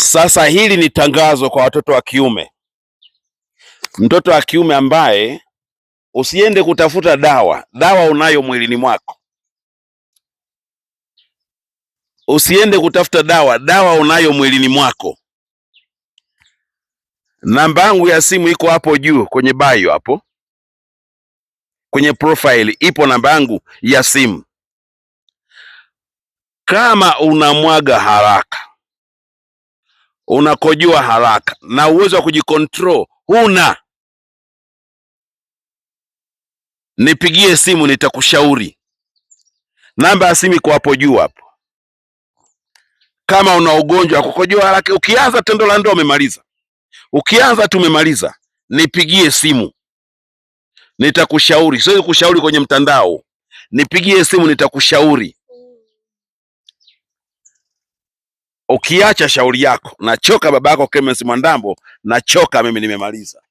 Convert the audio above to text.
Sasa hili ni tangazo kwa watoto wa kiume. Mtoto wa kiume ambaye usiende kutafuta dawa, dawa unayo mwilini mwako. Usiende kutafuta dawa, dawa unayo mwilini mwako. Namba yangu ya simu iko hapo juu kwenye bio, hapo kwenye profile ipo namba yangu ya simu. Kama unamwaga haraka, unakojoa haraka na uwezo wa kujikontrol huna, nipigie simu, nitakushauri. Namba ya simu iko hapo juu hapo. Kama una ugonjwa wa kukojoa haraka, ukianza tendo la ndoa umemaliza, ukianza tu umemaliza, nipigie simu, nitakushauri. Siwezi kushauri kwenye mtandao, nipigie simu, nitakushauri. Ukiacha shauri yako, nachoka. Babako Clemence Mwandambo, nachoka mimi, nimemaliza.